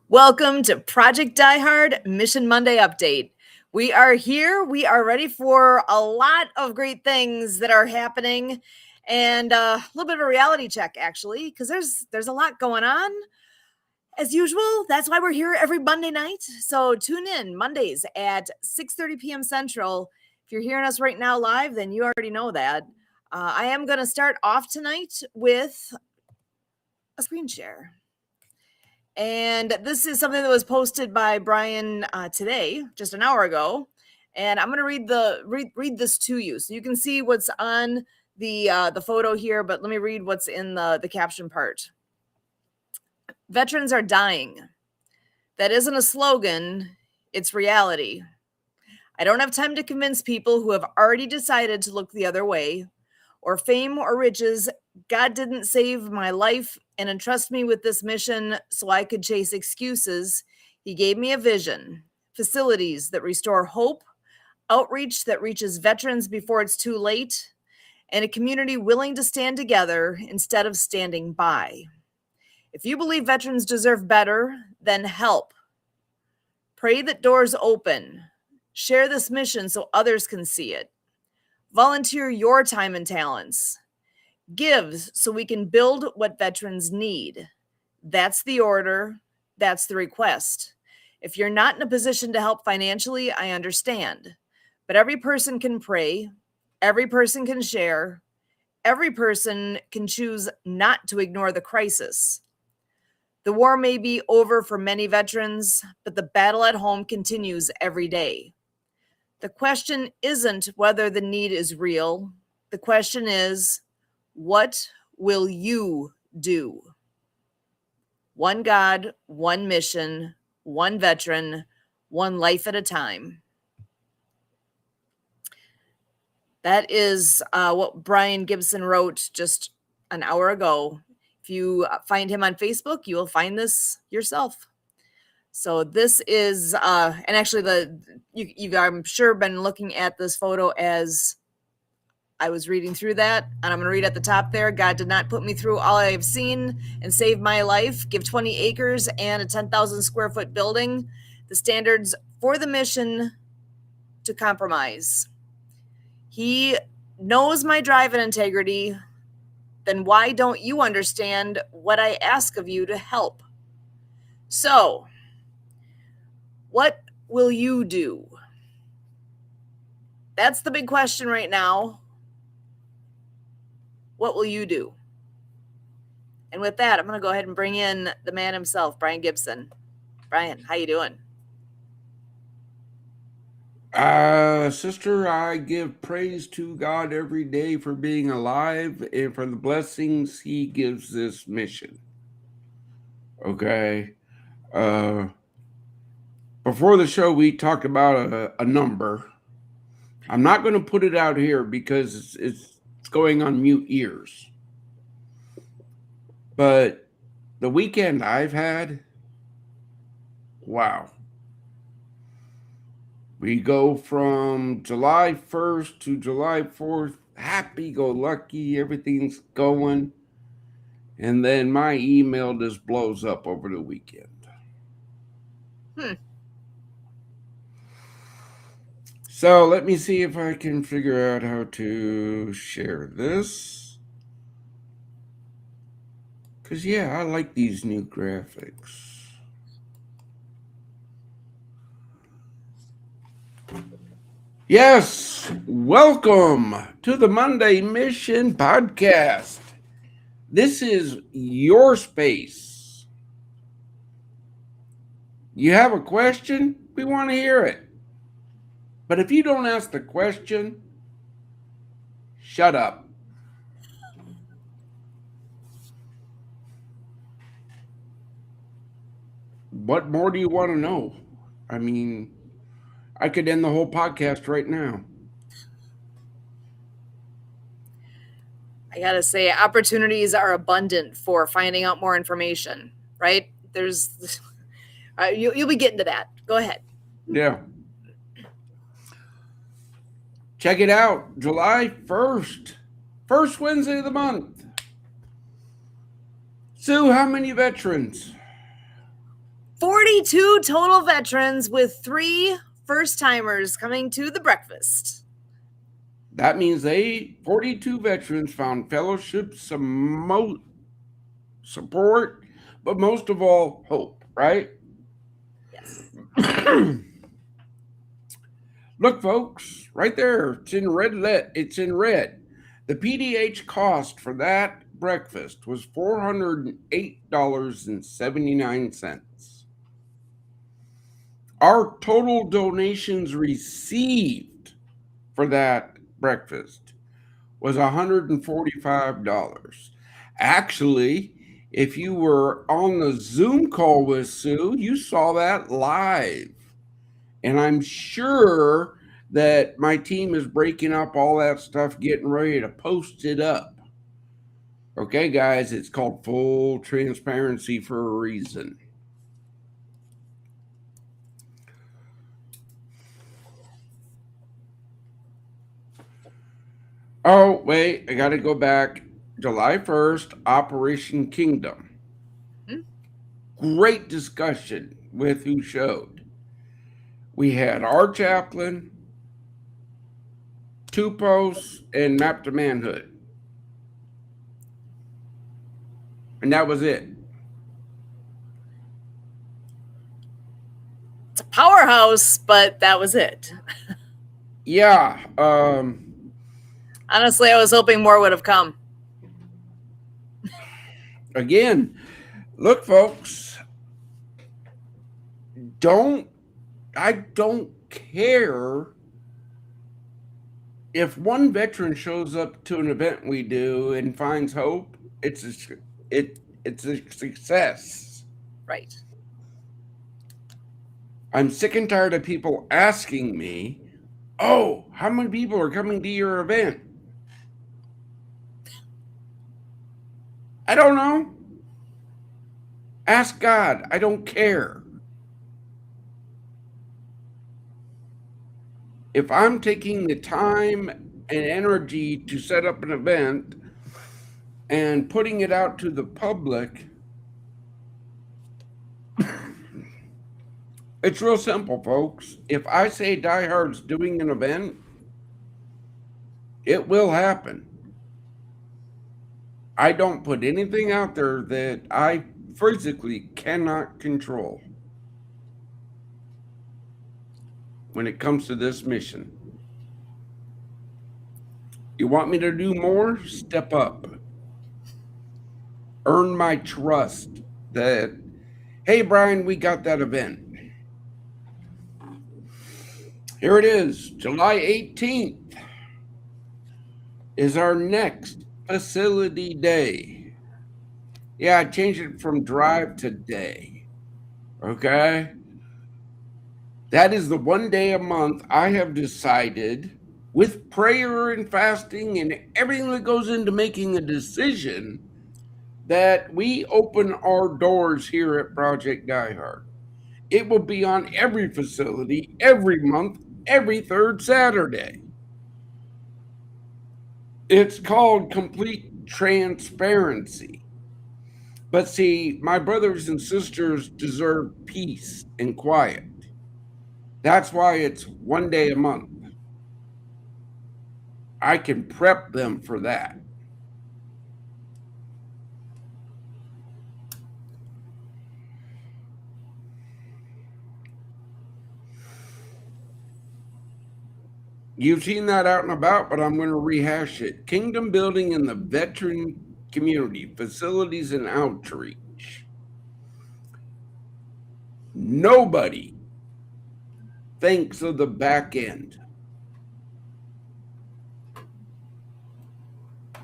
Welcome to Project Die Hard Mission Monday Update. We are here. We are ready for a lot of great things that are happening, and a little bit of a reality check, actually, because there's a lot going on. As usual, that's why we're here every Monday night. So tune in Mondays at 6:30 p.m. Central. If you're hearing us right now live, then you already know that. I am going to start off tonight with a screen share. And this is something that was posted by Brian today, just an hour ago. And I'm going to read this to you, so you can see what's on the photo here. But let me read what's in the caption part. Veterans are dying. That isn't a slogan; it's reality. I don't have time to convince people who have already decided to look the other way, or fame or riches. God didn't save my life and entrust me with this mission so I could chase excuses. He gave me a vision, facilities that restore hope, outreach that reaches veterans before it's too late, and a community willing to stand together instead of standing by. If you believe veterans deserve better, then help. Pray that doors open. Share this mission so others can see it. Volunteer your time and talents. Give so we can build what veterans need. That's the order. That's the request. If you're not in a position to help financially, I understand. But every person can pray. Every person can share. Every person can choose not to ignore the crisis. The war may be over for many veterans, but the battle at home continues every day. The question isn't whether the need is real. The question is, what will you do? One God, one mission, one veteran, one life at a time. That is what Brian Gibson wrote just an hour ago. If you find him on Facebook, you will find this yourself. So this is, and actually you've I'm sure been looking at this photo as I was reading through that, and I'm going to read at the top there. God did not put me through all I have seen and save my life. Give 20 acres and a 10,000 square foot building. The standards for the mission to compromise. He knows my drive and integrity. Then why don't you understand what I ask of you to help? So, what will you do? That's the big question right now. What will you do? And with that, I'm going to go ahead and bring in the man himself, Brian Gibson. Brian, how you doing? Sister, I give praise to God every day for being alive and for the blessings He gives this mission. Okay. Before the show, we talked about a number. I'm not going to put it out here because it's going on mute ears. But the weekend I've had, wow. We go from July 1st to July 4th, happy-go-lucky, everything's going. And then my email just blows up over the weekend. So let me see if I can figure out how to share this. Because, yeah, I like these new graphics. Yes, welcome to the Monday Mission Podcast. This is your space. You have a question? We want to hear it. But if you don't ask the question, shut up. What more do you want to know? I mean, I could end the whole podcast right now. I got to say, opportunities are abundant for finding out more information, right? There's, you'll be getting to that. Go ahead. Yeah. Check it out. July 1st. First Wednesday of the month. Sue, how many veterans? 42 total veterans with 3 first timers coming to the breakfast. That means 42 veterans found fellowship, some support, but most of all, hope, right? Yes. Look, folks, right there. It's in red. It's in red. The PDH cost for that breakfast was $408.79. Our total donations received for that breakfast was $145. Actually, if you were on the Zoom call with Sue, you saw that live. And I'm sure that my team is breaking up all that stuff, getting ready to post it up. Okay, guys, it's called full transparency for a reason. Oh, wait, I got to go back. July 1st, Operation Kingdom. Great discussion with who showed. We had our chaplain, two posts, and Map to Manhood. And that was it. It's a powerhouse, but that was it. Yeah. Honestly, I was hoping more would have come. Again, look, folks, I don't care if one veteran shows up to an event we do and finds hope. It's a success. Right. I'm sick and tired of people asking me, "Oh, how many people are coming to your event?" I don't know. Ask God. I don't care. If I'm taking the time and energy to set up an event and putting it out to the public, it's real simple, folks. If I say Die Hard's doing an event, it will happen. I don't put anything out there that I physically cannot control when it comes to this mission. You want me to do more? Step up. Earn my trust that, hey, Brian, we got that event. Here it is, July 18th is our next facility day. Yeah, I changed it from drive to day. Okay? That is the one day a month I have decided, with prayer and fasting and everything that goes into making a decision, that we open our doors here at Project Die Hard. It will be on every facility, every month, every third Saturday. It's called complete transparency. But see, my brothers and sisters deserve peace and quiet. That's why it's one day a month. I can prep them for that. You've seen that out and about, but I'm going to rehash it. Kingdom building in the veteran community, facilities and outreach. Nobody thinks of the back end.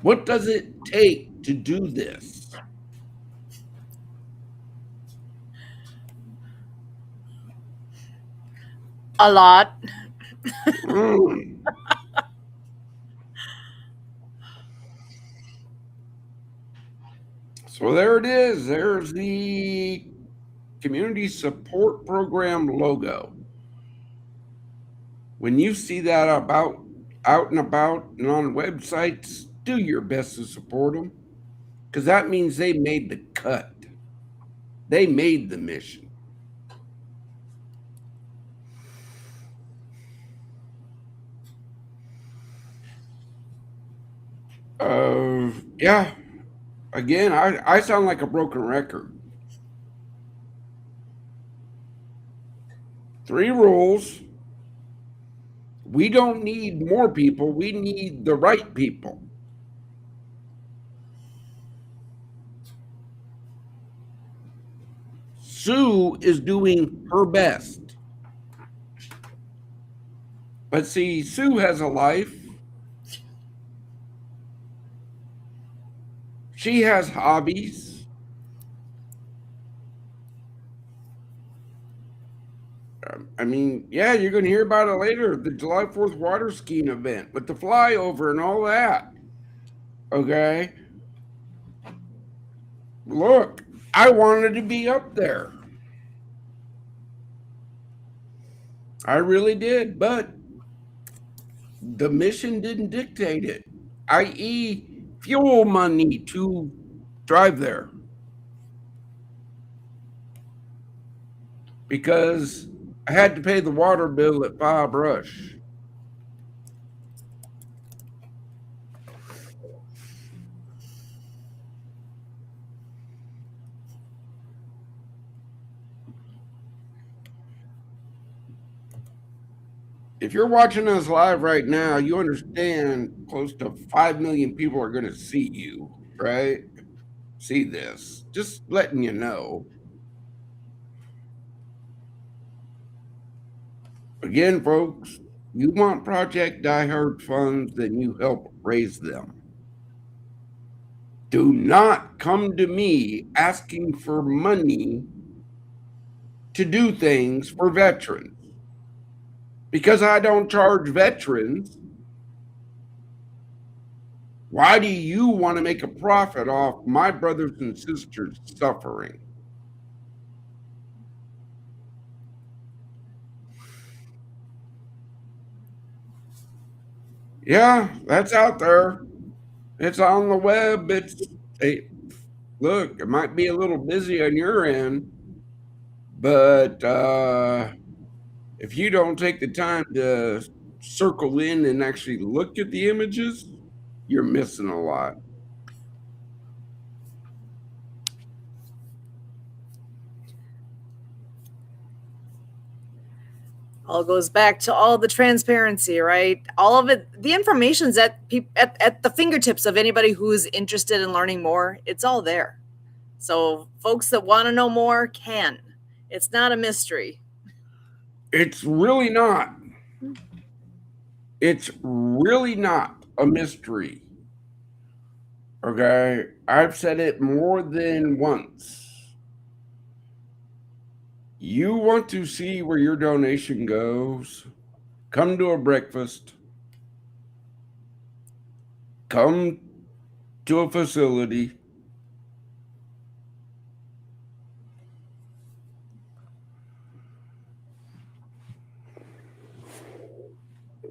What does it take to do this? A lot. So there it is. There's the Community Support Program logo. When you see that out and about and on websites, do your best to support them, because that means they made the cut. They made the mission. Yeah. Again, I sound like a broken record. 3 rules. We don't need more people. We need the right people. Sue is doing her best. But see, Sue has a life. She has hobbies. I mean, yeah, you're going to hear about it later. The July 4th water skiing event with the flyover and all that. Okay. Look, I wanted to be up there. I really did. But the mission didn't dictate it, i.e., fuel money to drive there. Because I had to pay the water bill at Bob Rush. If you're watching us live right now, you understand close to 5 million people are going to see you, right? See this. Just letting you know. Again, folks, you want Project Die Hard funds, then you help raise them. Do not come to me asking for money to do things for veterans. Because I don't charge veterans, why do you want to make a profit off my brothers and sisters suffering? Yeah, that's out there. It's on the web. Look, it might be a little busy on your end, but if you don't take the time to circle in and actually look at the images, you're missing a lot. All goes back to all the transparency, right? All of it, the information's at the fingertips of anybody who's interested in learning more. It's all there. So folks that want to know more can. It's not a mystery. It's really not. It's really not a mystery. Okay. I've said it more than once. You want to see where your donation goes? Come to a breakfast. Come to a facility.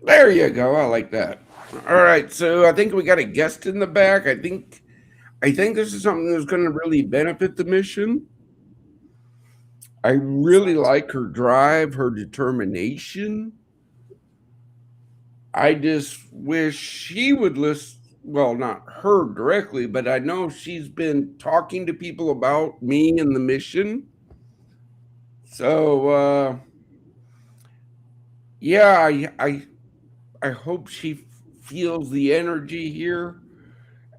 There you go. I like that. All right, so I think we got a guest in the back. I think this is something that's going to really benefit the mission. I really like her drive, her determination. I just wish she would listen. Well, not her directly, but I know she's been talking to people about me and the mission. So, yeah, I hope she feels the energy here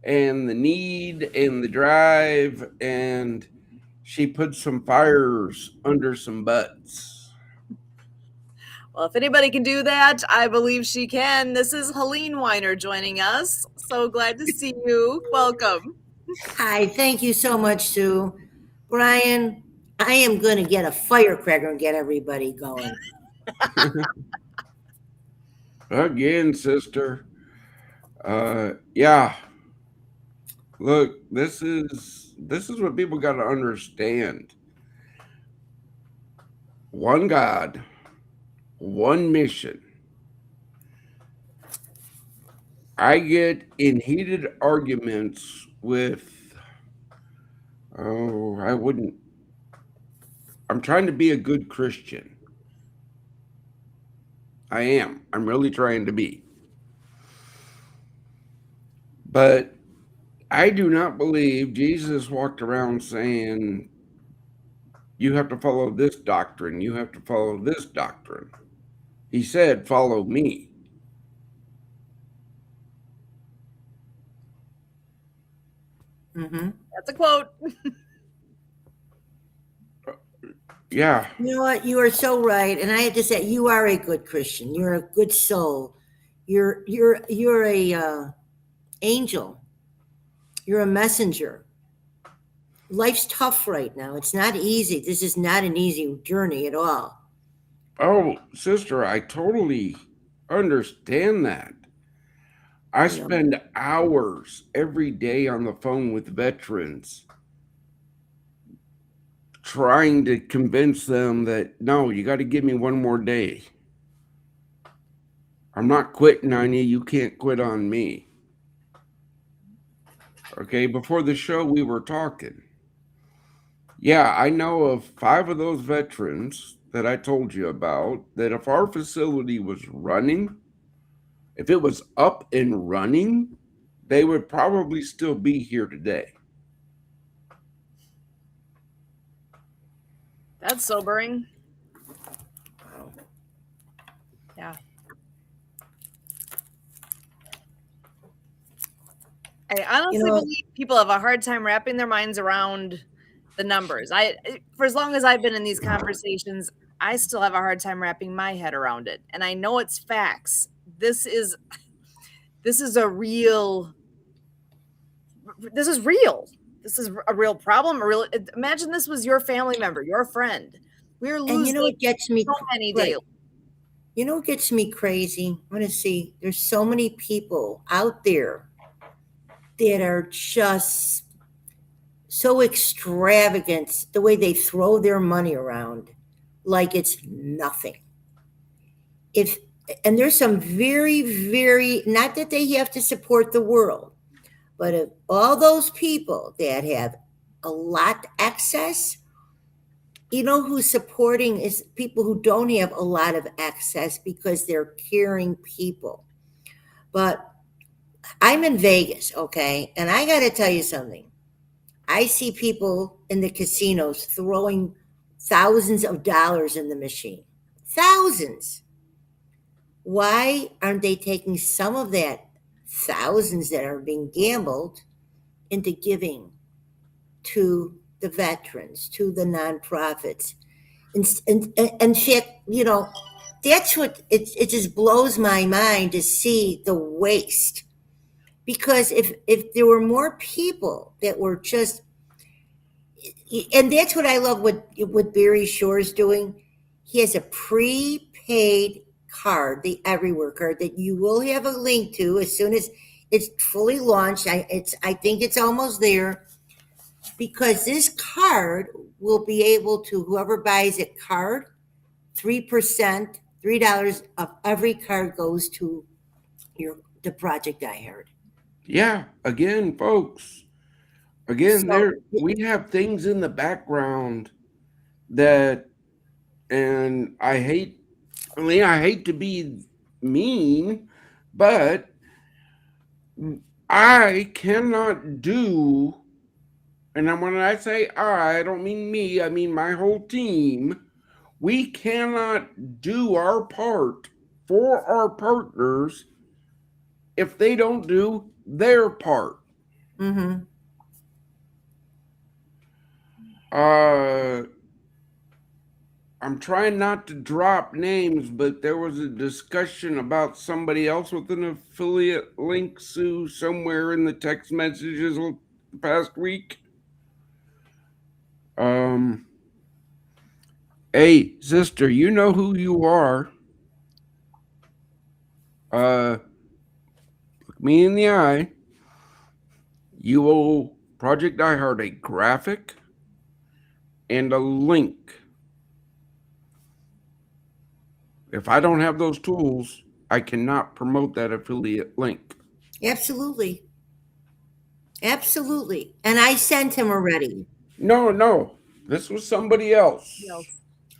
and the need and the drive, and she puts some fires under some butts. Well, if anybody can do that, I believe she can. This is Helene Weiner joining us. So glad to see you. Welcome. Hi, thank you so much, Sue. Brian, I am going to get a firecracker and get everybody going. Again, sister. Yeah. Look, this is what people got to understand. One God, one mission. I get in heated arguments with I wouldn't. I'm trying to be a good Christian. I am. I'm really trying to be. But I do not believe Jesus walked around saying, you have to follow this doctrine, you have to follow this doctrine. He said, follow me. Mm-hmm. That's a quote. Yeah. You know what? You are so right, and I have to say, you are a good Christian. You're a good soul. You're a angel. You're a messenger. Life's tough right now. It's not easy. This is not an easy journey at all. Oh, sister, I totally understand that. I You know. spend hours every day on the phone with veterans trying to convince them that no, you got to give me one more day. I'm not quitting on you. You can't quit on me. Okay, before the show, we were talking. Yeah, I know of 5 of those veterans that I told you about that if our facility was running, if it was up and running, they would probably still be here today. That's sobering. Yeah. I honestly believe people have a hard time wrapping their minds around the numbers. For as long as I've been in these conversations, I still have a hard time wrapping my head around it. And I know it's facts. This is real. This is a real problem. Imagine this was your family member, your friend. We're losing and you know what gets me so many right. daily. You know what gets me crazy? I'm going to see. There's so many people out there that are just so extravagant the way they throw their money around like it's nothing. And there's some very, very, not that they have to support the world, but of all those people that have a lot access, you know who's supporting is people who don't have a lot of access because they're caring people. But I'm in Vegas, okay? And I got to tell you something. I see people in the casinos throwing thousands of dollars in the machine. Thousands. Why aren't they taking some of that thousands that are being gambled into giving to the veterans, to the nonprofits? And shit, you know, that's what it just blows my mind to see the waste. Because if there were more people that were just, and that's what I love what Barry Shore's doing. He has a prepaid card, the Everywhere card, that you will have a link to as soon as it's fully launched. I think it's almost there, because this card will be able to, whoever buys a card, 3%, $3 of every card goes to the project I heard. Yeah, again, folks. Again, So, we have things in the background that, and I hate to be mean, but I cannot do, and when I say I don't mean me, I mean my whole team. We cannot do our part for our partners if they don't do their part. mm-hmm. I'm trying not to drop names, but there was a discussion about somebody else with an affiliate link, Sue, somewhere in the text messages the past week. Hey, sister, you know who you are. Look me in the eye. You owe Project iHeart a graphic and a link. If I don't have those tools, I cannot promote that affiliate link. Absolutely. Absolutely. And I sent him already. No. This was somebody else.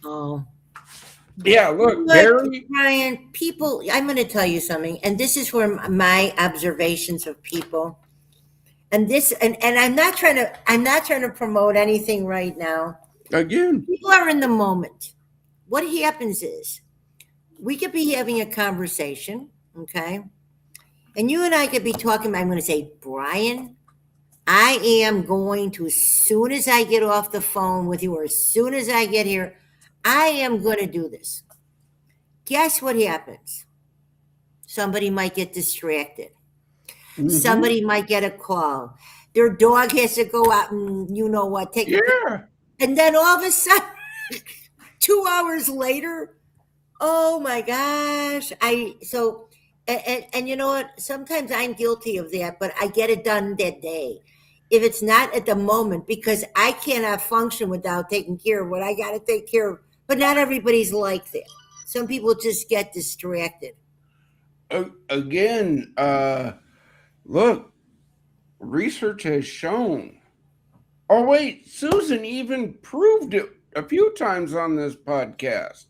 Oh. Yeah, look, Barry. Brian, people, I'm going to tell you something, and this is where my observations of people. And I'm not trying to promote anything right now. Again, People are in the moment. What happens is we could be having a conversation, okay? And you and I could be talking. I'm going to say, Brian, I am going to, as soon as I get off the phone with you, or as soon as I get here, I am going to do this. Guess what happens? Somebody might get distracted. Mhm. Somebody might get a call. Their dog has to go out and you know what, take a picture. Yeah. And then all of a sudden, 2 hours later, oh my gosh. And you know what? Sometimes I'm guilty of that, but I get it done that day. If it's not at the moment, because I cannot function without taking care of what I got to take care of. But not everybody's like that. Some people just get distracted. Again, look, research has shown. Oh, wait, Susan even proved it a few times on this podcast.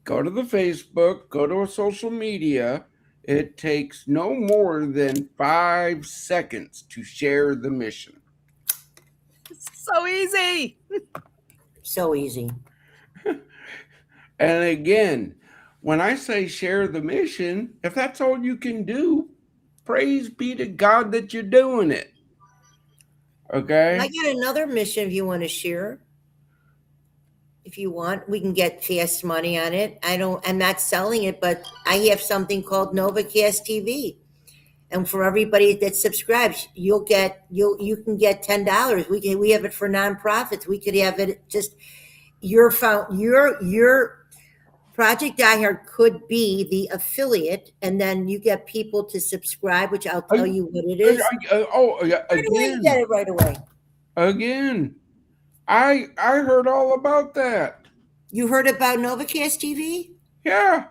Go to the Facebook, go to a social media. It takes no more than 5 seconds to share the mission. It's so easy. So easy. And again, when I say share the mission, if that's all you can do, praise be to God that you're doing it. Okay? I got another mission if you want to share. If you want, we can get fast money on it. I'm not selling it, but I have something called NovaCast TV. And for everybody that subscribes, you can get $10. We have it for nonprofits. We could have it just your Project Diehard could be the affiliate, and then you get people to subscribe, which I'll tell you what it is. Again, Get it right away. Again, I heard all about that. You heard about NovaCast TV? Yeah.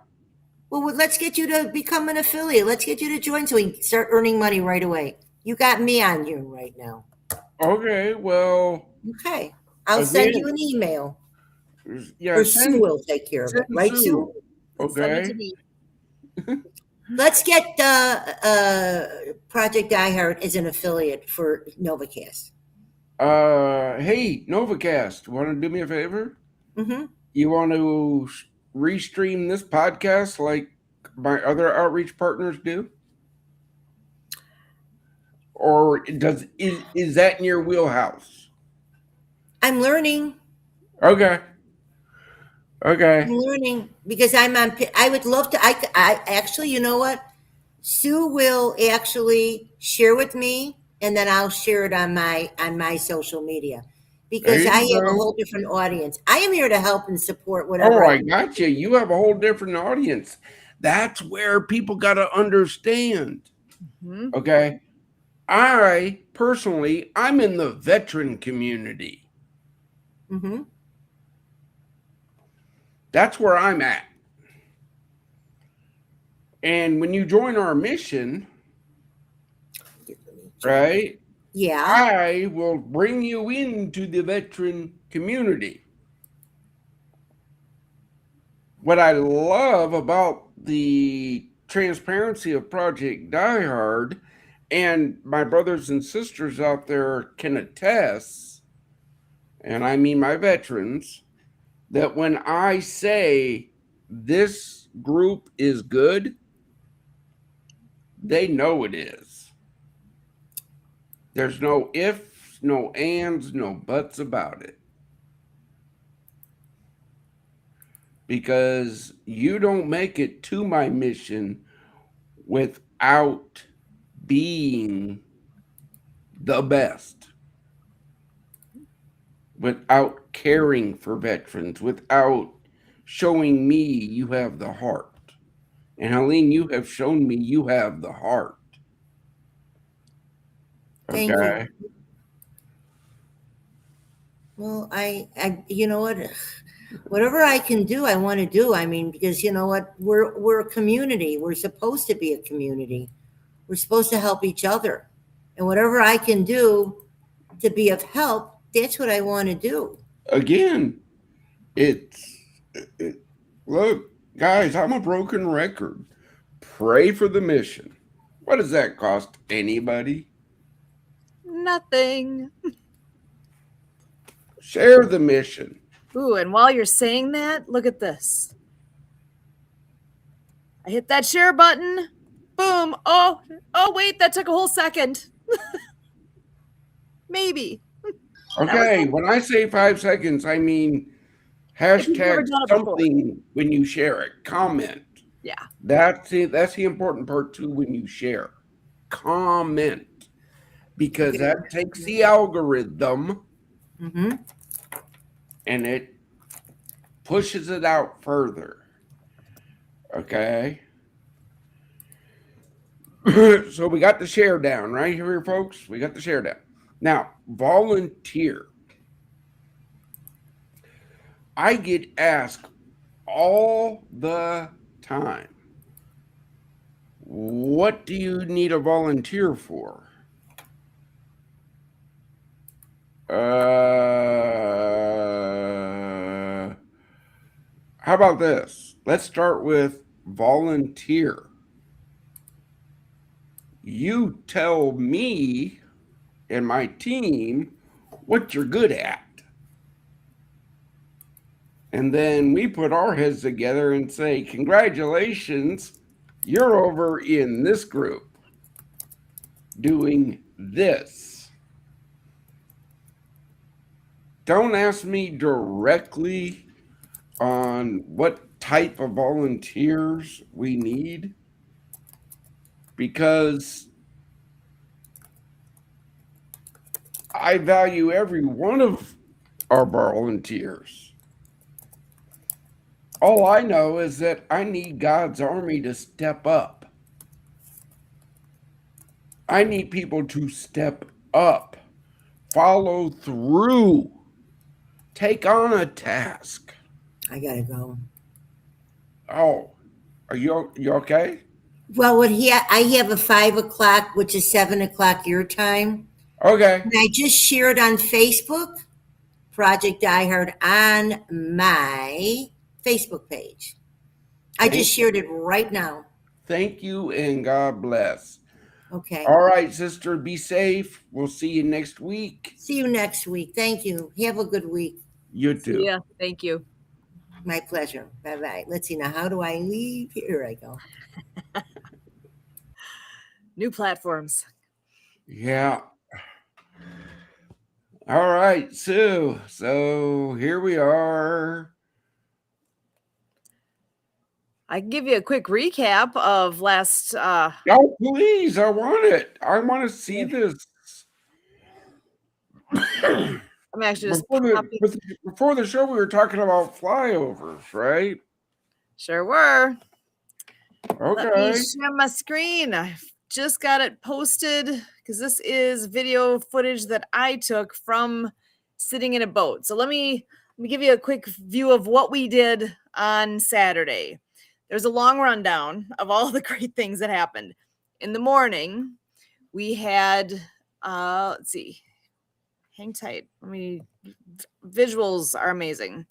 Well, let's get you to become an affiliate. Let's get you to join so we can start earning money right away. You got me on you right now. Okay, well. Okay. I'll send you an email. Yeah, or Sue will take care of it. Right, Sue? Okay. Let's get Project Diehard as an affiliate for NovaCast. Hey, NovaCast, want to do me a favor? Mm-hmm. You want to restream this podcast like my other outreach partners do? Or is that in your wheelhouse? I'm learning. Okay. I'm learning because I would love to. I actually, you know what? Sue will actually share with me, and then I'll share it on my social media because I have a whole different audience. I am here to help and support whatever. Oh, I got you. You have a whole different audience. That's where people got to understand. Mm-hmm. Okay. I personally, I'm in the veteran community. Mm-hmm. That's where I'm at. And when you join our mission, right? Yeah. I will bring you into the veteran community. What I love about the transparency of Project Diehard, and my brothers and sisters out there can attest, and I mean my veterans, that when I say this group is good, they know it is. There's no ifs, no ands, no buts about it. Because you don't make it to my mission without being the best, without caring for veterans, without showing me you have the heart. And Helene, you have shown me you have the heart. Okay. Thank you. Well, I you know what? Whatever I can do, I want to do. I mean, because you know what? We're a community. We're supposed to be a community. We're supposed to help each other. And whatever I can do to be of help, that's what I want to do. Again, look, guys, I'm a broken record. Pray for the mission. What does that cost anybody? Nothing. Share the mission. Ooh, and while you're saying that, look at this. I hit that share button. Boom. Oh, wait, that took a whole second. Maybe. Okay, when I say 5 seconds, I mean If you've never hashtag done it before. something when you share it. Comment. Yeah. That's the important part too when you share. Comment. Because that takes the algorithm Mm-hmm. and it pushes it out further. Okay. So we got the share down right here, folks. We got the share down. Now, volunteer. I get asked all the time, what do you need a volunteer for? How about this? Let's start with volunteer. You tell me and my team what you're good at. And then we put our heads together and say, congratulations, you're over in this group doing this. Don't ask me directly on what type of volunteers we need, because I value every one of our volunteers. All I know is that I need God's army to step up. I need people to step up, follow through, take on a task. I gotta go. Oh, are you okay? Well, I have a 5 o'clock, which is 7 o'clock your time. Okay. And I just shared on Facebook, Project Die Hard, on my Facebook page. I just shared it right now. Thank you and God bless. Okay. All right, sister, be safe. We'll see you next week. See you next week. Thank you. Have a good week. You too. Yeah, thank you. My pleasure. Bye-bye. Let's see now. How do I leave? Here I go. New platforms. Yeah. All right, Sue. So here we are. I can give you a quick recap of last. Oh, please. I want it. I want to see this. I'm actually just before the show, we were talking about flyovers, right? Sure were. Okay. Let me share my screen. I just got it posted because this is video footage that I took from sitting in a boat. So let me give you a quick view of what we did on Saturday. There's a long rundown of all the great things that happened. In the morning, we had let's see. Hang tight. Visuals are amazing.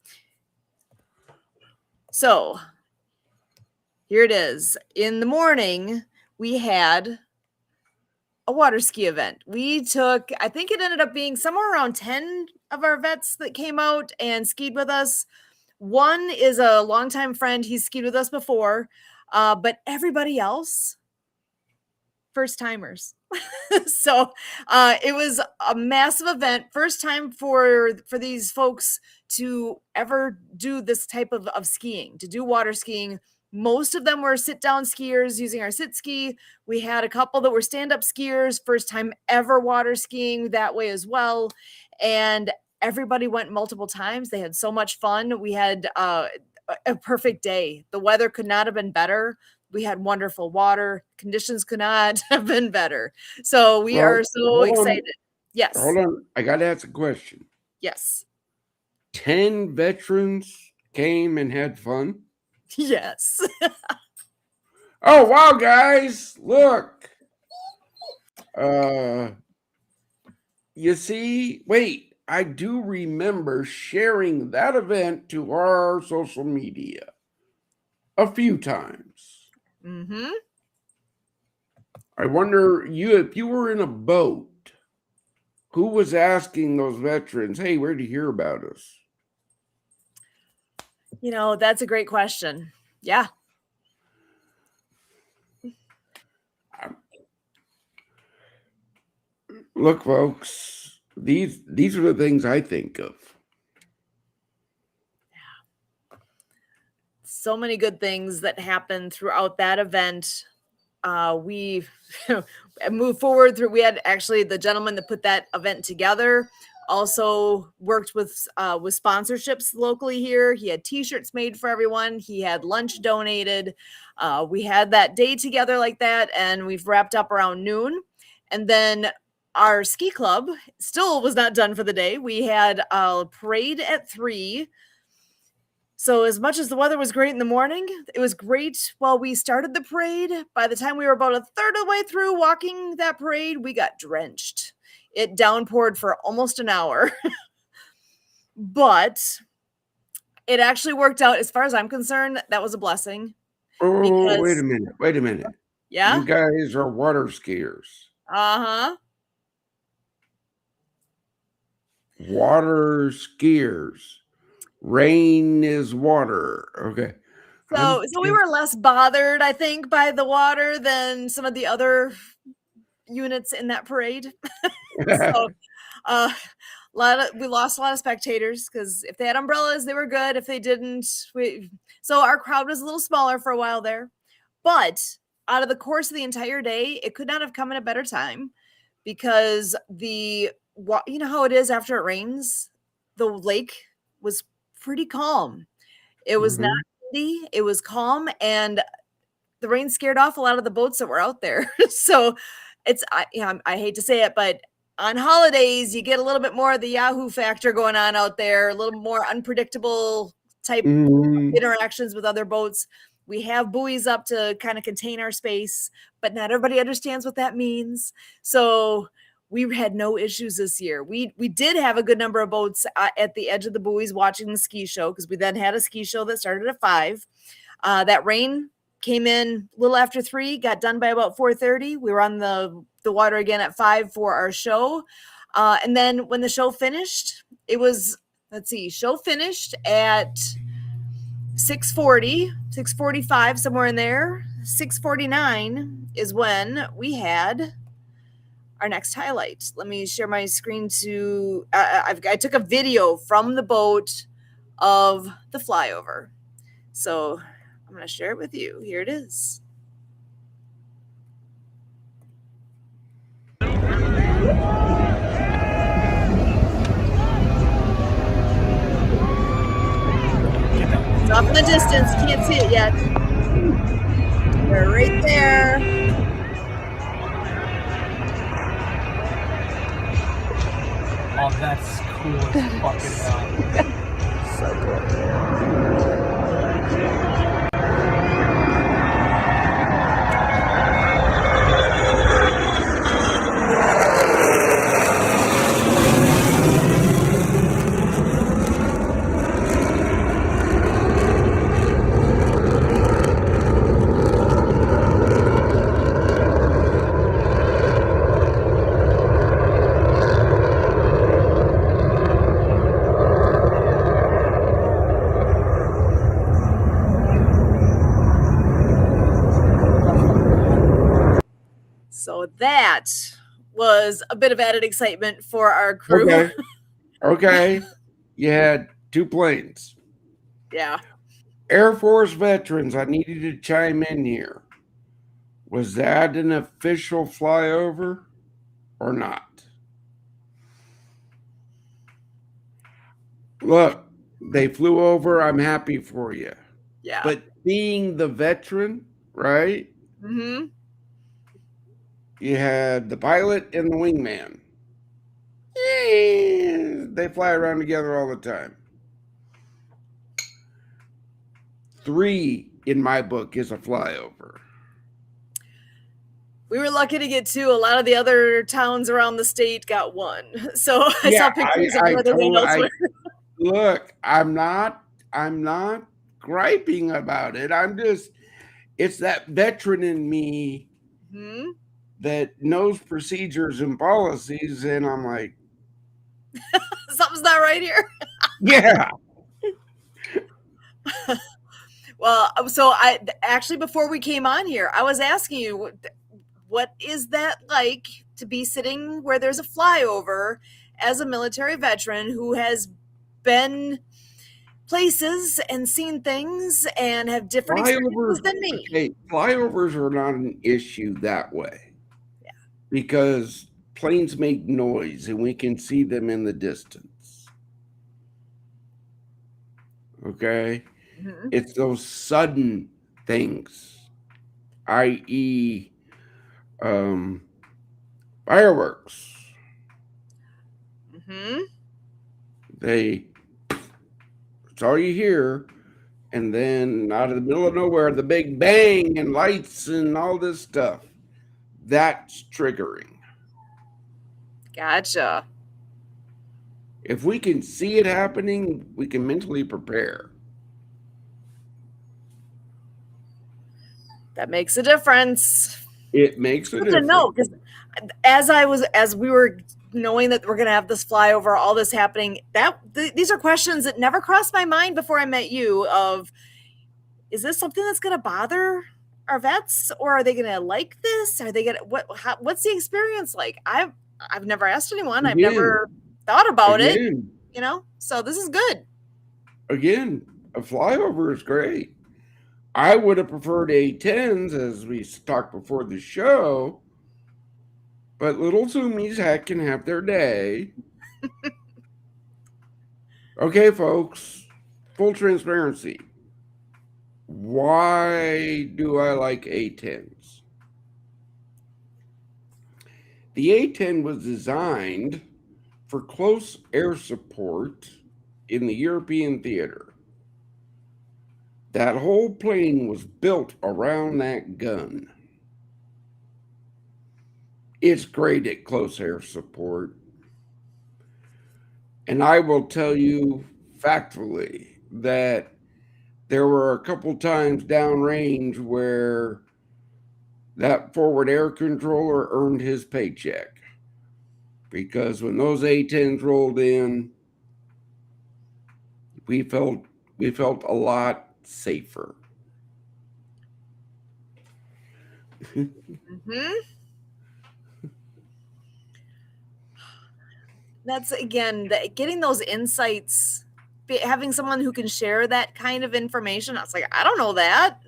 So here it is. In the morning, we had a water ski event. We took, I think it ended up being somewhere around 10 of our vets that came out and skied with us. One is a longtime friend. He's skied with us before, but everybody else, first timers. So it was a massive event. First time for these folks to ever do this type of skiing, to do water skiing. Most of them were sit-down skiers using our sit ski. We had a couple that were stand-up skiers, first time ever water skiing that way as well. And everybody went multiple times. They had so much fun. We had a perfect day. The weather could not have been better. We had wonderful water. Conditions could not have been better. So we are so excited. Yes. Hold on. I got to ask a question. Yes. 10 veterans came and had fun? Yes. Oh, wow, guys. Look. You see, wait, I do remember sharing that event to our social media a few times. Mm-hmm. I wonder if you were in a boat Who was asking those veterans, hey, where'd you hear about us? That's a great question. Yeah. Look, folks, these are the things I think of. So many good things that happened throughout that event. We moved forward through. We had actually the gentleman that put that event together also worked with sponsorships locally here. He had T-shirts made for everyone. He had lunch donated. We had that day together like that, and we've wrapped up around noon. And then our ski club still was not done for the day. We had a parade at 3. So as much as the weather was great in the morning, it was great while we started the parade. By the time we were about a third of the way through walking that parade, we got drenched. It downpoured for almost an hour. But it actually worked out. As far as I'm concerned, that was a blessing. Oh, wait a Because minute. yeah? You guys are water skiers. Uh-huh. Water skiers. Rain is water. Okay. So we were less bothered, I think, by the water than some of the other units in that parade. So we lost a lot of spectators because if they had umbrellas, they were good. If they didn't, so our crowd was a little smaller for a while there. But out of the course of the entire day, it could not have come at a better time because you know how it is after it rains, the lake was pretty calm. It was not windy, it was calm, and the rain scared off a lot of the boats that were out there. So I hate to say it, but on holidays, you get a little bit more of the Yahoo factor going on out there, a little more unpredictable type interactions with other boats. We have buoys up to kind of contain our space, but not everybody understands what that means. So we had no issues this year. We did have a good number of boats at the edge of the buoys watching the ski show because we then had a ski show that started at 5. That rain came in a little after 3, got done by about 4:30. We were on the water again at 5 for our show. And then when the show finished, it was, show finished at 6:40, 6:45, somewhere in there. 6:49 is when we had our next highlight. Let me share my screen to, I took a video from the boat of the flyover. So I'm going to share it with you. Here it is. It's off in the distance. You can't see it yet. They're right there. Oh, that's cool as fucking hell. So cool. So that was a bit of added excitement for our crew. Okay. You had 2 planes. Yeah. Air Force veterans, I need you to chime in here. Was that an official flyover or not? Look, they flew over. I'm happy for you. Yeah. But being the veteran, right? Mm-hmm. You had the pilot and the wingman. They fly around together all the time. 3 in my book is a flyover. We were lucky to get 2. A lot of the other towns around the state got 1. So I saw pictures of where the windows were. Look, I'm not griping about it. It's that veteran in me that knows procedures and policies, and I'm like, Something's not right here. Yeah. Well, so I actually, before we came on here, I was asking you, what is that like to be sitting where there's a flyover as a military veteran who has been places and seen things and have different experiences than me? Okay, flyovers are not an issue that way. Yeah. Because planes make noise and we can see them in the distance. Okay? Mm-hmm. It's those sudden things, i.e., fireworks. Mm-hmm. It's all you hear. And then out of the middle of nowhere, the big bang and lights and all this stuff. That's triggering. Gotcha. If we can see it happening, we can mentally prepare. That makes a difference. It makes a Good difference. to know, because as we were knowing that we're going to have this flyover, all this happening, these are questions that never crossed my mind before I met you. Of, is this something that's going to bother our vets, or are they going to like this? Are they going to what's the experience like? I've never asked anyone. I've never thought about it. You know, so this is good. Again, a flyover is great. I would have preferred A10s, as we talked before the show, but little zoomies can have their day. Okay, folks, full transparency. Why do I like A10s? The A10 was designed for close air support in the European theater. That whole plane was built around that gun. It's great at close air support. And I will tell you factually that there were a couple times downrange where that forward air controller earned his paycheck. Because when those A10s rolled in, we felt a lot safer. Mm-hmm. That's, again, getting those insights, having someone who can share that kind of information. I was like, I don't know that.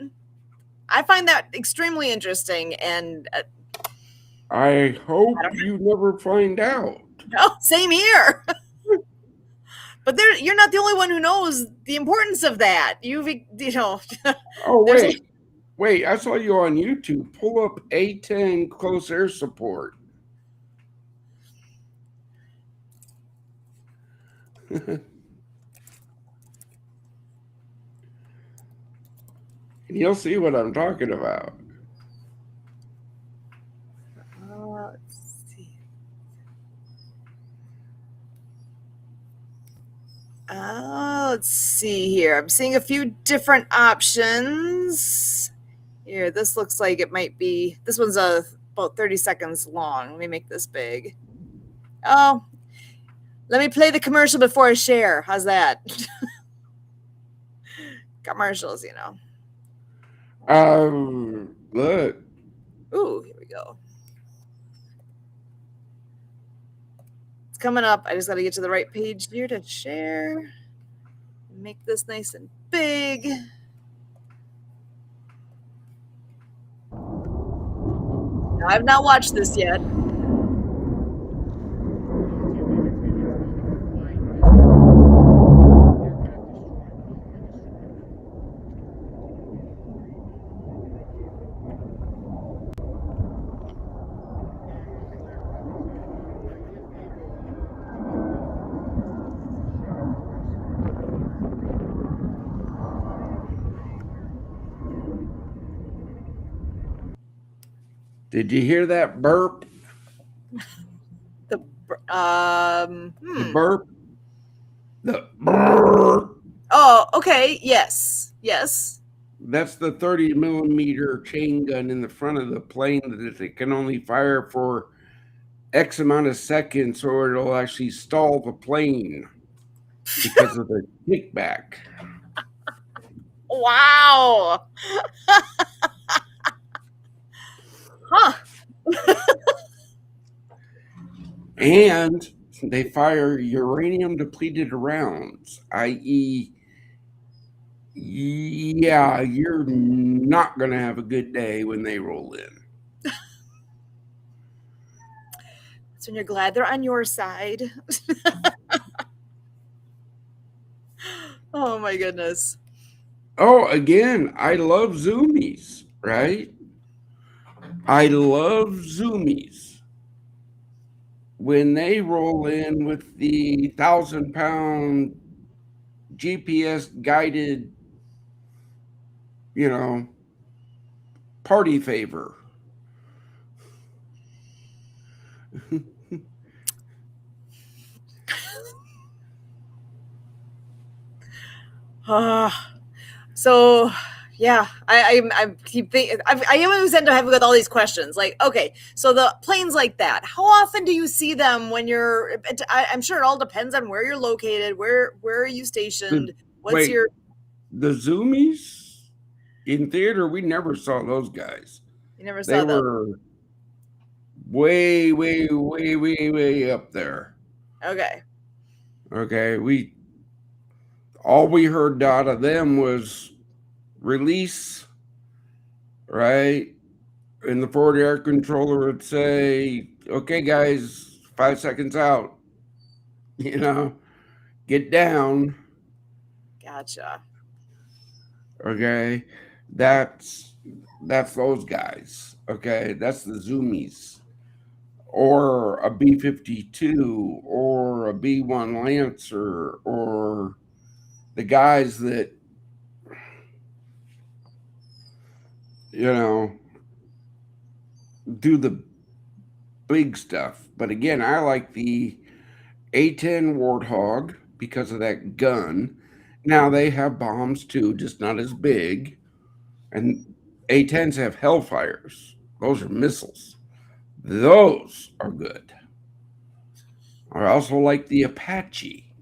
I find that extremely interesting, and I hope you never find out. no, same here. But you're not the only one who knows the importance of that. You know. Oh, wait! I saw you on YouTube. Pull up A10 close air support. And you'll see what I'm talking about. Let's see. Let's see here. I'm seeing a few different options. Here, this looks like it might be. This one's about 30 seconds long. Let me make this big. Oh, let me play the commercial before I share. How's that? Commercials, you know. Look. Ooh, here we go. It's coming up. I just got to get to the right page here to share. Make this nice and big. Now, I've not watched this yet. Did you hear that burp? The burp? The burp. Oh, okay. Yes. That's the 30 millimeter chain gun in the front of the plane that it can only fire for X amount of seconds, or it'll actually stall the plane because of the kickback. Wow. Huh. And they fire uranium depleted rounds, i.e., yeah, you're not going to have a good day when they roll in. That's when you're glad they're on your side. Oh my goodness. Oh, again, I love zoomies, right? I love zoomies. When they roll in with the 1,000-pound GPS guided, party favor. So yeah, I keep thinking. I always end up having with all these questions. Like, okay, so the planes like that. How often do you see them when you're? I'm sure it all depends on where you're located. Where are you stationed? What's Wait, your? the zoomies in theater? We never saw those guys. You never They saw them. were way, way, way, way, way up there. Okay. Okay, all we heard out of them was release, right? And the forward air controller would say, "Okay, guys, 5 seconds out. Get down." Gotcha. Okay, that's those guys. Okay, that's the zoomies, or a B-52, or a B-1 Lancer, or the guys that do the big stuff. But again, I like the A-10 Warthog because of that gun. Now they have bombs too, just not as big. And A-10s have Hellfires. Those are missiles. Those are good. I also like the Apache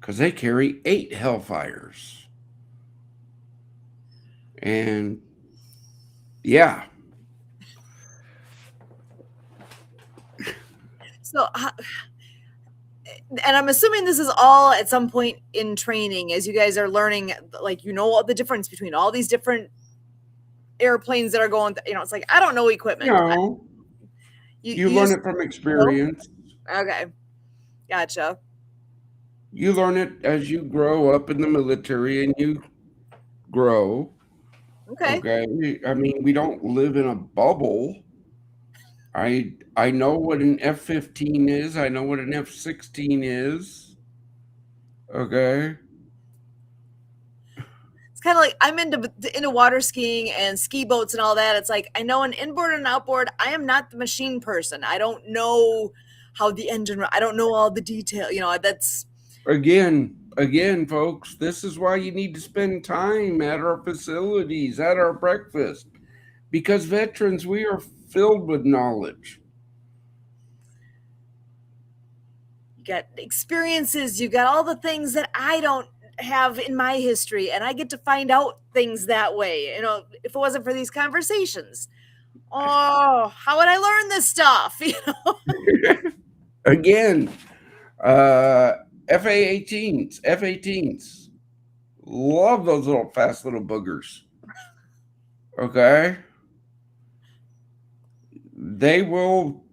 because they carry 8 Hellfires. And yeah. So, and I'm assuming this is all at some point in training as you guys are learning, like, all the difference between all these different airplanes that are going, it's like, I don't know equipment. No, you learn just, it from experience. Okay. Gotcha. You learn it as you grow up in the military and you grow. Okay. I mean, we don't live in a bubble. I know what an F-15 is. I know what an F-16 is. Okay. It's kind of like I'm into water skiing and ski boats and all that. It's like I know an inboard and outboard. I am not the machine person. I don't know how the engine. I don't know all the detail. That's Again, folks, this is why you need to spend time at our facilities, at our breakfast, because veterans, we are filled with knowledge. You got experiences. You got all the things that I don't have in my history, and I get to find out things that way. If it wasn't for these conversations, how would I learn this stuff? Again, F-18s, love those little fast little boogers. Okay, they will.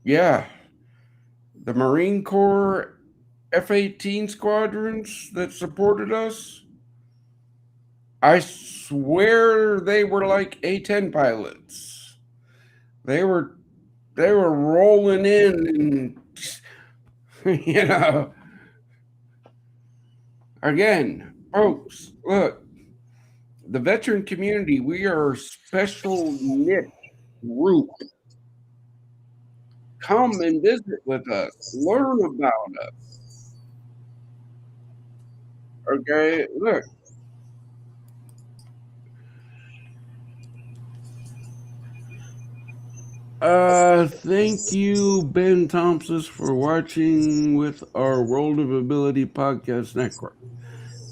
Yeah, the Marine Corps F-18 squadrons that supported us, I swear they were like A-10 pilots. They were rolling in and again, folks, look, the veteran community, we are a special niche group. Come and visit with us, learn about us. Okay, look. Thank you, Ben Thompson, for watching with our World of Ability podcast network.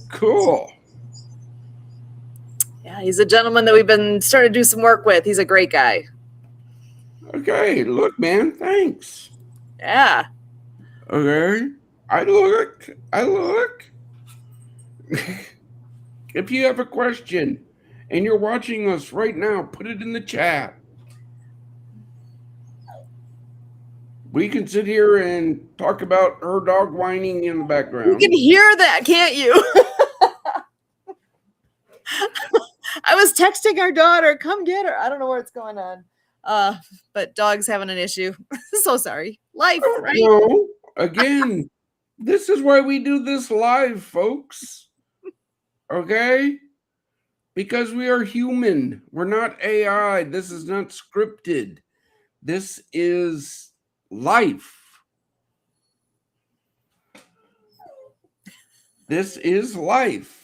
Cool. Yeah, he's a gentleman that we've been starting to do some work with. He's a great guy. Okay, look, man, thanks. Yeah. Okay, I look. If you have a question and you're watching us right now, put it in the chat. We can sit here and talk about her dog whining in the background. You can hear that, can't you? I was texting our daughter, come get her. I don't know what's going on. But dog's having an issue. So sorry. Life, right? No, again, this is why we do this live, folks. Okay? Because we are human. We're not AI. This is not scripted. This is life. This is life.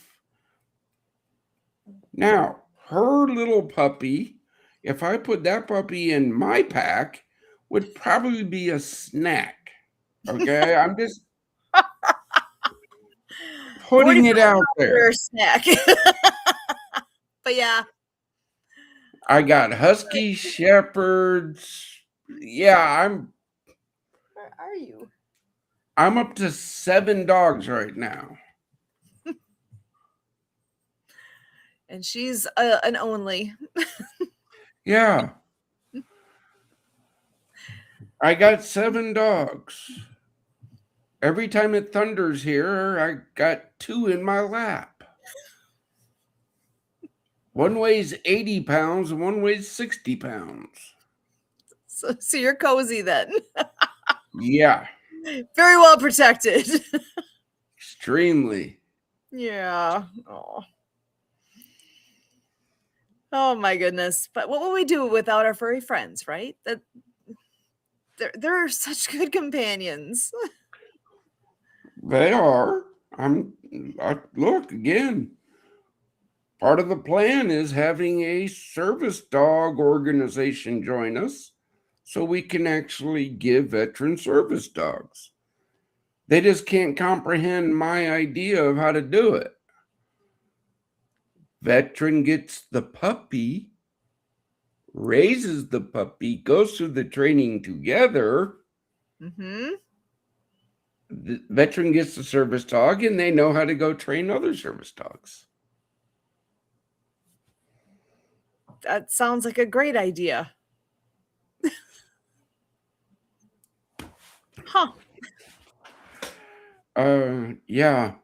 Now, her little puppy, if I put that puppy in my pack, would probably be a snack. Okay? I'm just putting it out there. Snack. But yeah. I got husky shepherds. Yeah, Where are you? I'm up to 7 dogs right now. And she's an only. Yeah. I got 7 dogs. Every time it thunders here, I got 2 in my lap. One weighs 80 pounds and one weighs 60 pounds. So you're cozy then. Yeah. Very well protected. Extremely. Yeah. Oh my goodness. But what would we do without our furry friends, right? That they're such good companions. They are. Look again. Part of the plan is having a service dog organization join us so we can actually give veteran service dogs. They just can't comprehend my idea of how to do it. Veteran gets the puppy, raises the puppy, goes through the training together. Mm-hmm. The veteran gets the service dog, and they know how to go train other service dogs. That sounds like a great idea. Huh. Yeah.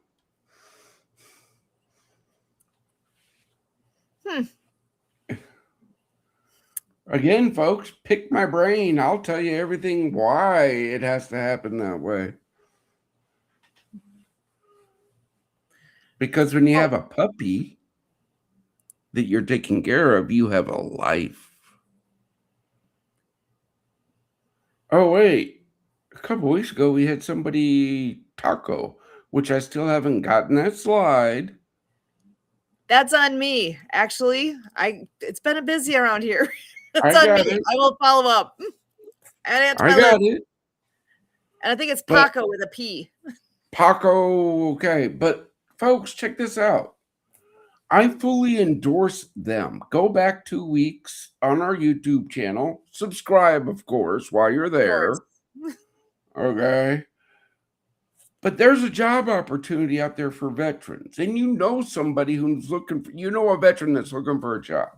Again, folks, pick my brain. I'll tell you everything why it has to happen that way. Because when you have a puppy that you're taking care of, you have a life. Oh, wait. A couple weeks ago, we had somebody, Taco, which I still haven't gotten that slide. That's on me. Actually, it's been a busy around here. It's I on got me. it. I will follow up. And I got it. And I think it's But- Paco with a P. Paco, okay. But folks, check this out. I fully endorse them. Go back 2 weeks on our YouTube channel. Subscribe, of course, while you're there. Okay. But there's a job opportunity out there for veterans. And you know somebody who's looking for, you know a veteran that's looking for a job.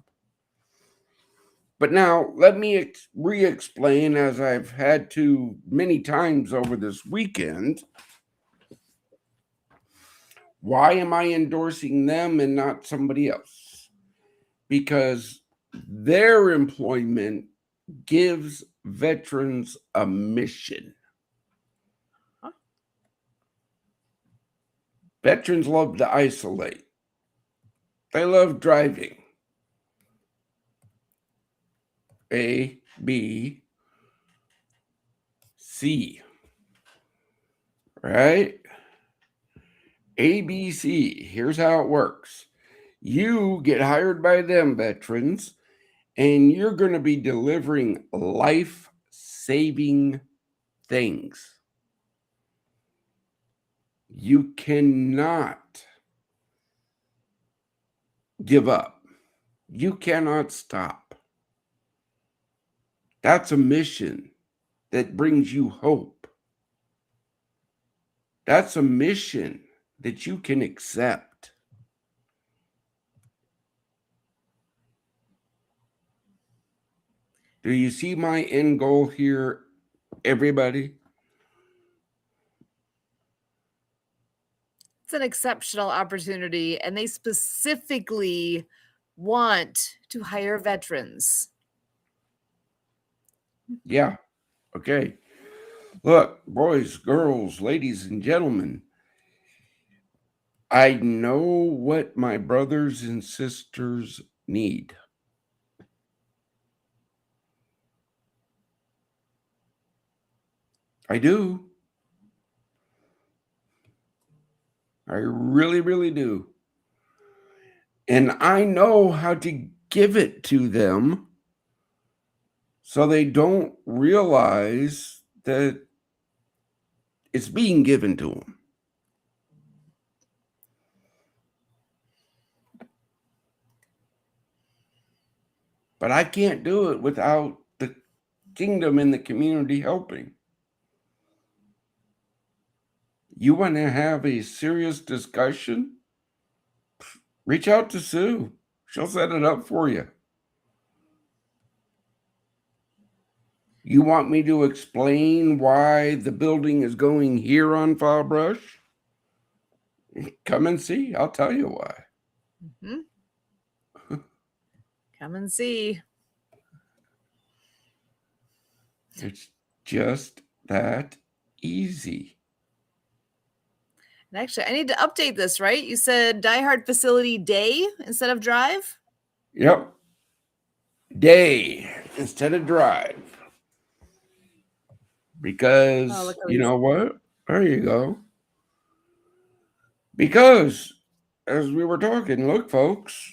But now let me re-explain, as I've had to many times over this weekend. Why am I endorsing them and not somebody else? Because their employment gives veterans a mission. Veterans love to isolate. They love driving. A, B, C. Right? ABC. Here's how it works. You get hired by them, veterans, and you're going to be delivering life-saving things. You cannot give up. You cannot stop. That's a mission that brings you hope. That's a mission that you can accept. Do you see my end goal here, everybody? It's an exceptional opportunity, and they specifically want to hire veterans. Yeah. Okay. Look, boys, girls, ladies, and gentlemen, I know what my brothers and sisters need. I do. I really, really do. And I know how to give it to them so they don't realize that it's being given to them. But I can't do it without the kingdom and the community helping. You want to have a serious discussion? Reach out to Sue. She'll set it up for you. You want me to explain why the building is going here on File Brush? Come and see. I'll tell you why. Mm-hmm. Come and see. It's just that easy. And actually, I need to update this, right? You said Die Hard Facility Day instead of Drive? Yep. Day instead of drive. Because, you know what? There you go. Because, as we were talking, look, folks,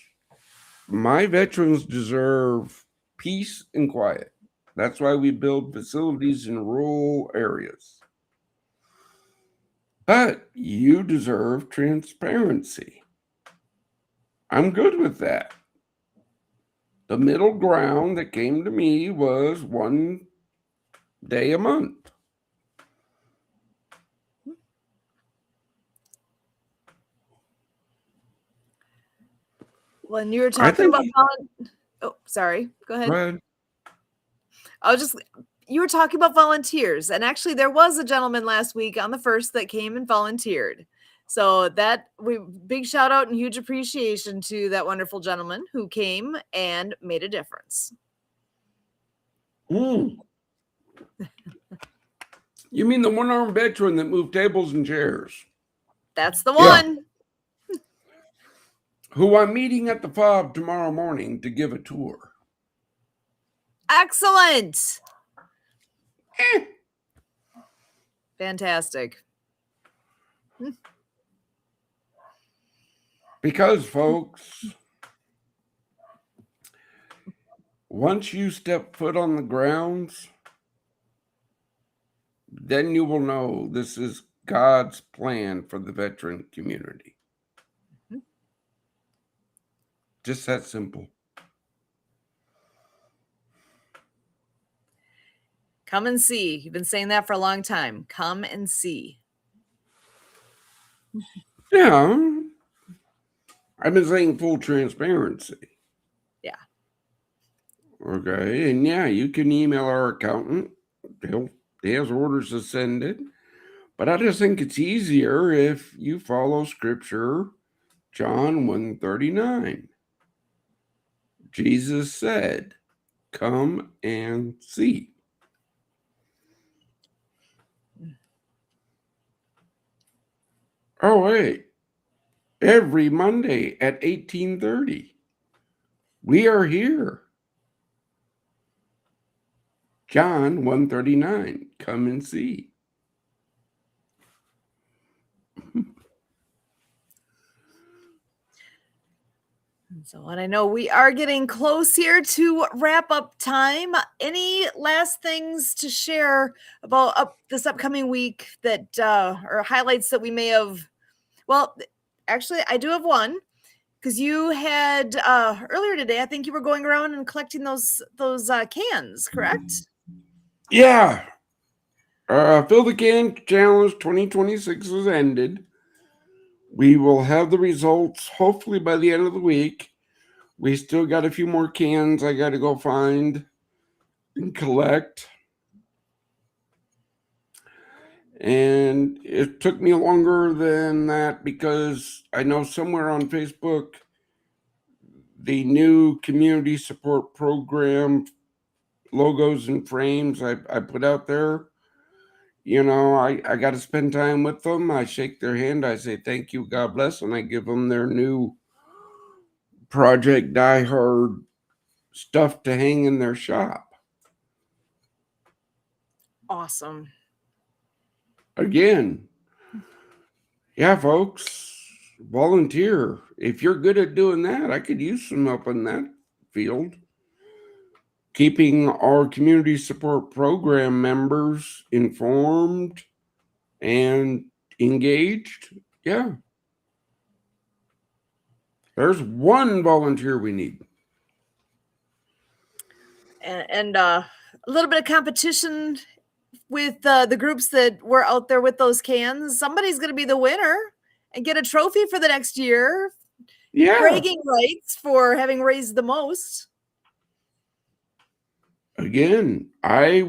my veterans deserve peace and quiet. That's why we build facilities in rural areas. But you deserve transparency. I'm good with that. The middle ground that came to me was 1 day a month. When you were talking about oh, sorry. Go ahead. Go ahead. You were talking about volunteers, and actually there was a gentleman last week on the 1st that came and volunteered. So big shout out and huge appreciation to that wonderful gentleman who came and made a difference. You mean the one-armed veteran that moved tables and chairs? That's the one. Yeah. Who I'm meeting at the FOB tomorrow morning to give a tour. Excellent. Fantastic. Because, folks, once you step foot on the grounds, then you will know this is God's plan for the veteran community. Just that simple. Come and see. You've been saying that for a long time. Come and see. Yeah. I've been saying full transparency. Yeah. Okay. And yeah, you can email our accountant. He has orders to send it. But I just think it's easier if you follow scripture, John 1:39. Jesus said, come and see. Oh, wait. Every Monday at 18:30. We are here. John 1:39. Come and see. So, and I know we are getting close here to wrap up time. Any last things to share about this upcoming week that or highlights that we may have? Well, actually, I do have one because you had earlier today. I think you were going around and collecting those cans, correct? Yeah. Fill the Can Challenge 2026 has ended. We will have the results hopefully by the end of the week. We still got a few more cans I got to go find and collect. And it took me longer than that because I know somewhere on Facebook, the new community support program logos and frames I put out there, I got to spend time with them. I shake their hand. I say, thank you, God bless. And I give them their new Project Die Hard stuff to hang in their shop. Awesome. Again, yeah, folks, volunteer. If you're good at doing that, I could use some help in that field. Keeping our community support program members informed and engaged. Yeah. There's one volunteer we need. And a little bit of competition with the groups that were out there with those cans. Somebody's going to be the winner and get a trophy for the next year. Yeah. Bragging rights for having raised the most. Again, we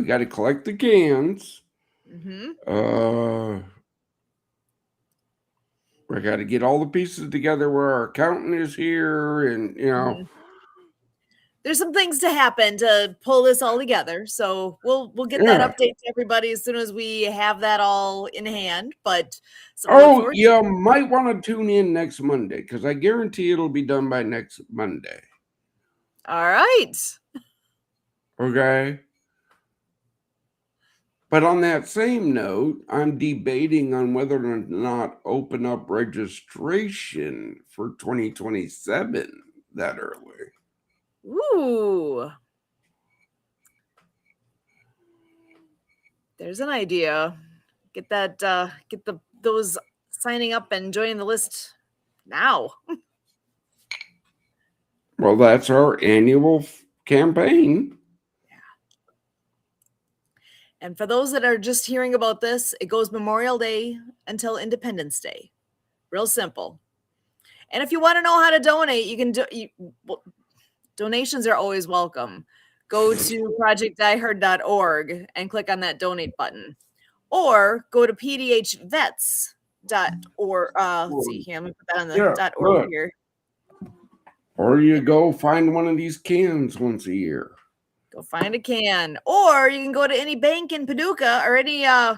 got to collect the cans. Mm-hmm. We got to get all the pieces together where our accountant is here and, Mm-hmm. There's some things to happen to pull this all together. So we'll get that update to everybody as soon as we have that all in hand. But you might want to tune in next Monday because I guarantee it'll be done by next Monday. All right. Okay. But on that same note, I'm debating on whether or not open up registration for 2027 that early. Ooh. There's an idea. Get those signing up and joining the list now. Well, that's our annual campaign. Yeah. And for those that are just hearing about this, it goes Memorial Day until Independence Day. Real simple. And if you want to know how to donate, you can donations are always welcome. Go to projectdiehard.org and click on that donate button. Or go to pdhvets.org. Let's see here. I'm going to put that on the .org here. Or you go find one of these cans once a year. Go find a can. Or you can go to any bank in Paducah or any not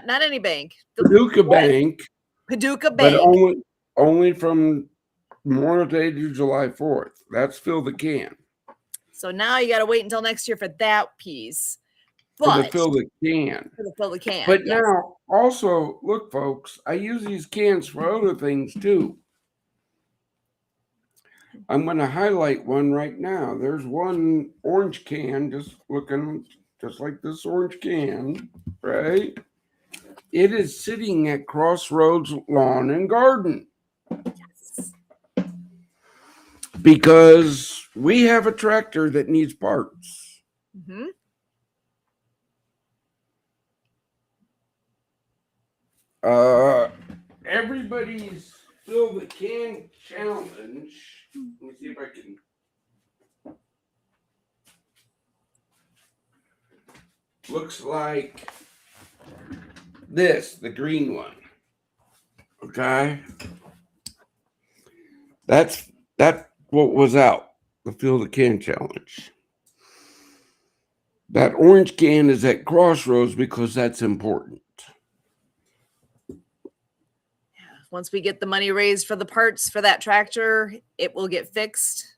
any bank. Paducah Bank. Paducah Bank. But only from Memorial Day to July 4th. That's fill the can. So now you got to wait until next year for that piece. For the fill the can. For the fill the can. But now, also, look, folks, I use these cans for other things too. I'm going to highlight one right now. There's one orange can just looking just like this orange can, right? It is sitting at Crossroads Lawn and Garden. Yes. Because we have a tractor that needs parts. Mm-hmm. Everybody's Fill the Can challenge. Let me see if I can. Looks like this, the green one. Okay. That's what was out, the Fill the Can challenge. That orange can is at Crossroads because that's important. Once we get the money raised for the parts for that tractor, it will get fixed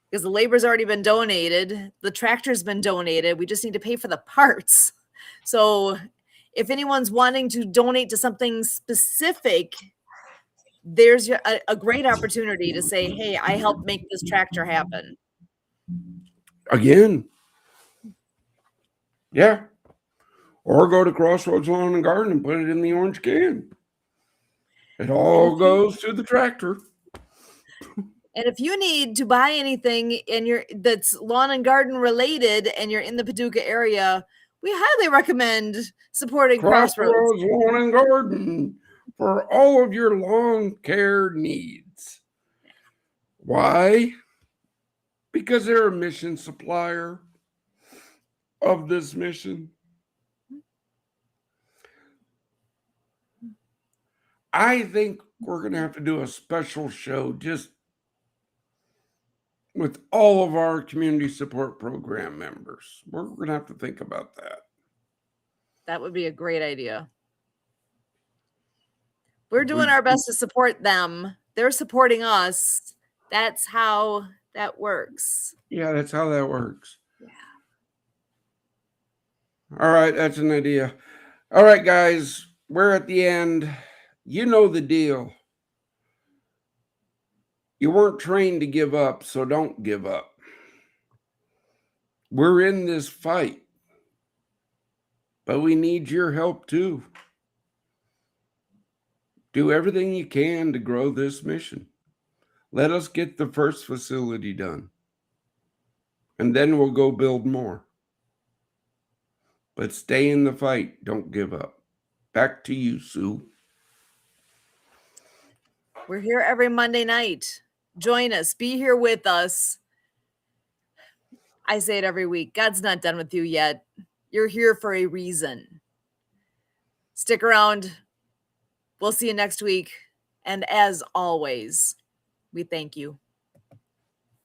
because the labor's already been donated. The tractor's been donated. We just need to pay for the parts. So if anyone's wanting to donate to something specific there's a great opportunity to say, hey, I helped make this tractor happen. Again. Yeah. Or go to Crossroads Lawn and Garden and put it in the orange can. It all goes to the tractor. And if you need to buy anything that's lawn and garden related and you're in the Paducah area, we highly recommend supporting Crossroads Lawn and Garden for all of your lawn care needs. Why? Because they're a mission supplier of this mission. I think we're going to have to do a special show just with all of our community support program members. We're going to have to think about that. That would be a great idea. We're doing our best to support them. They're supporting us. That's how that works. Yeah, that's how that works. Yeah. All right, that's an idea. All right, guys, we're at the end. You know the deal. You weren't trained to give up, so don't give up. We're in this fight, but we need your help too. Do everything you can to grow this mission. Let us get the first facility done, and then we'll go build more. But stay in the fight. Don't give up. Back to you, Sue. We're here every Monday night. Join us. Be here with us. I say it every week. God's not done with you yet. You're here for a reason. Stick around. We'll see you next week. And as always, we thank you.